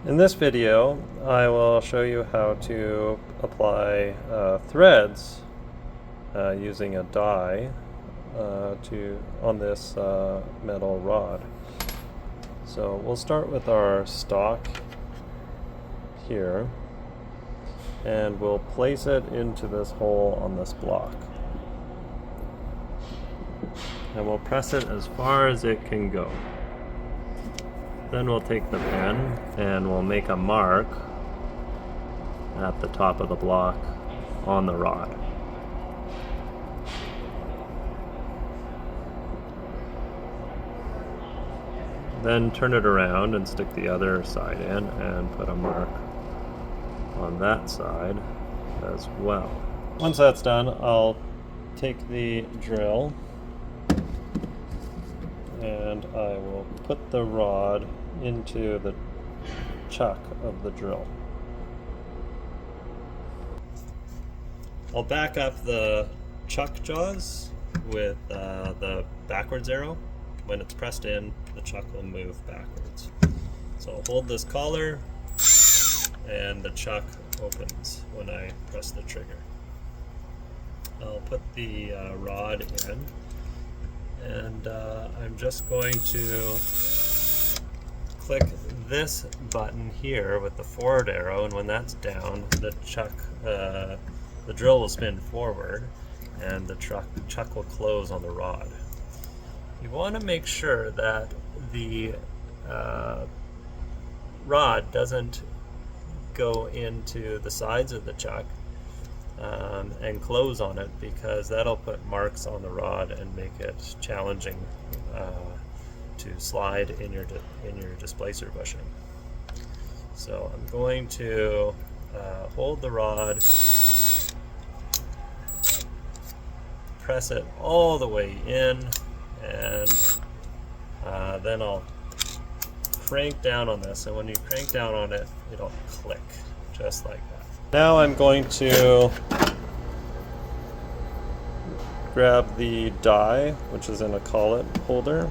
In this video, I will show you how to apply threads using a die on this metal rod. So we'll start with our stock here, and we'll place it into this hole on this block. And we'll press it as far as it can go. Then we'll take the pen and we'll make a mark at the top of the block on the rod. Then turn it around and stick the other side in and put a mark on that side as well. Once that's done, I'll take the drill and I will put the rod into the chuck of the drill. I'll back up the chuck jaws with the backwards arrow. When it's pressed in, the chuck will move backwards. So I'll hold this collar and the chuck opens when I press the trigger. I'll put the rod in, and I'm just going to click this button here with the forward arrow, and when that's down, the drill will spin forward and the chuck will close on the rod. You want to make sure that the rod doesn't go into the sides of the chuck and close on it, because that'll put marks on the rod and make it challenging to slide in your displacer bushing. So I'm going to hold the rod, press it all the way in, and then I'll crank down on this, and when you crank down on it, it'll click just like that. Now I'm going to grab the die, which is in a collet holder,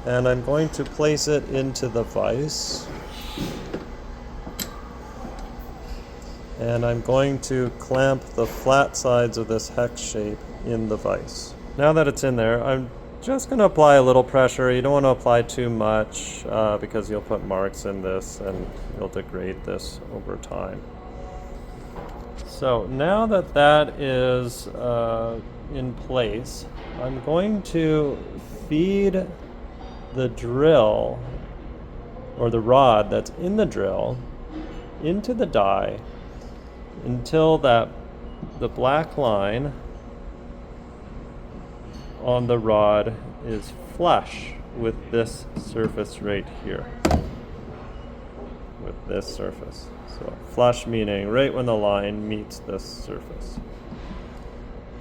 and I'm going to place it into the vise, and I'm going to clamp the flat sides of this hex shape in the vise. Now that it's in there, I'm just going to apply a little pressure. You don't want to apply too much because you'll put marks in this and you'll degrade this over time. So now that that is in place, I'm going to feed the drill, or the rod that's in the drill, into the die until the black line on the rod is flush with this surface right here, with this surface. So flush meaning right when the line meets this surface.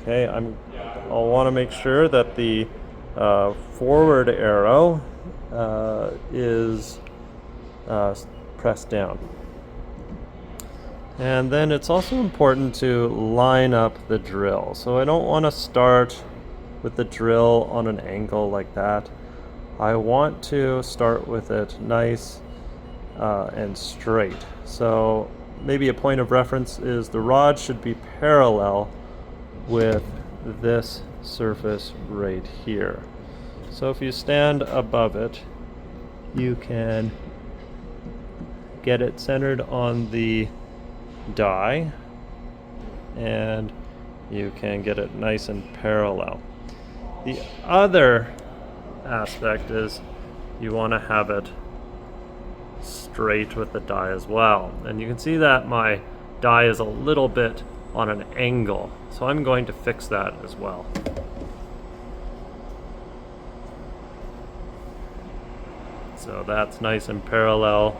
Okay, I'll want to make sure that the forward arrow is pressed down. And then it's also important to line up the drill. So I don't want to start with the drill on an angle like that. I want to start with it nice and straight. So maybe a point of reference is the rod should be parallel with this surface right here. So if you stand above it, you can get it centered on the die, and you can get it nice and parallel. The other aspect is you want to have it straight with the die as well. And you can see that my die is a little bit on an angle, so I'm going to fix that as well. So that's nice and parallel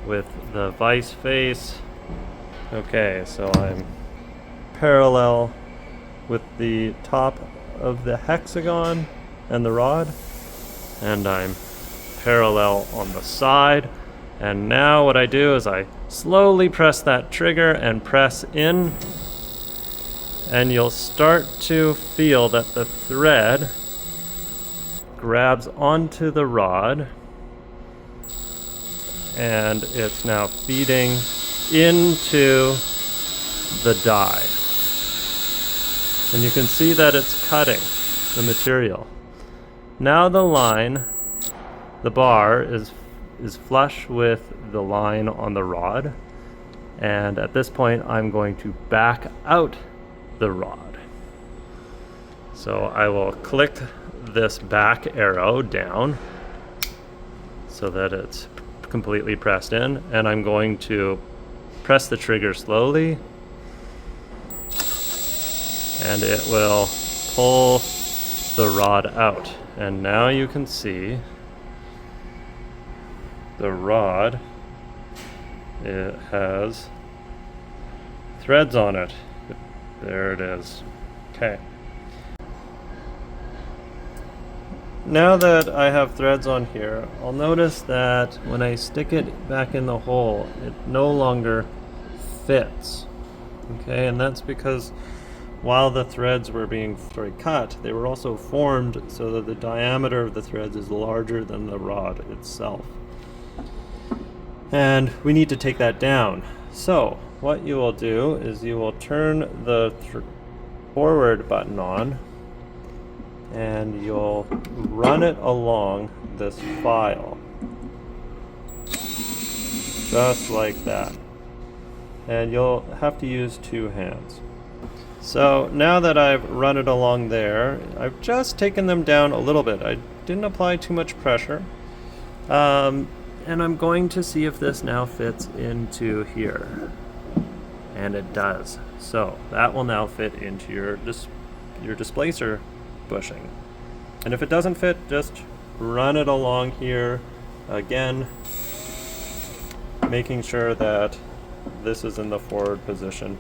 with the vise face. Okay, so I'm parallel with the top of the hexagon and the rod, and I'm parallel on the side. And now what I do is I slowly press that trigger and press in, and you'll start to feel that the thread grabs onto the rod and it's now feeding into the die. And you can see that it's cutting the material. Now the line, the bar is flush with the line on the rod, and at this point I'm going to back out the rod. So I will click this back arrow down so that it's completely pressed in, and I'm going to press the trigger slowly, and it will pull the rod out. And now you can see the rod, it has threads on it. There it is. Okay. Now that I have threads on here, I'll notice that when I stick it back in the hole, it no longer fits. Okay, and that's because while the threads were being cut, they were also formed so that the diameter of the threads is larger than the rod itself. And we need to take that down. So what you will do is you will turn the forward button on, and you'll run it along this file, just like that. And you'll have to use 2 hands. So now that I've run it along there, I've just taken them down a little bit. I didn't apply too much pressure. And I'm going to see if this now fits into here. And it does. So that will now fit into your displacer bushing. And if it doesn't fit, just run it along here again, making sure that this is in the forward position.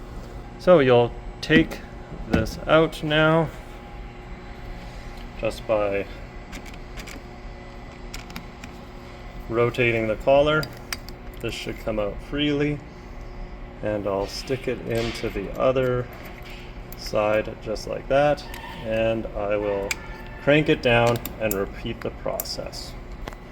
So you'll take this out now just by rotating the collar. This should come out freely, and I'll stick it into the other side just like that, and I will crank it down and repeat the process.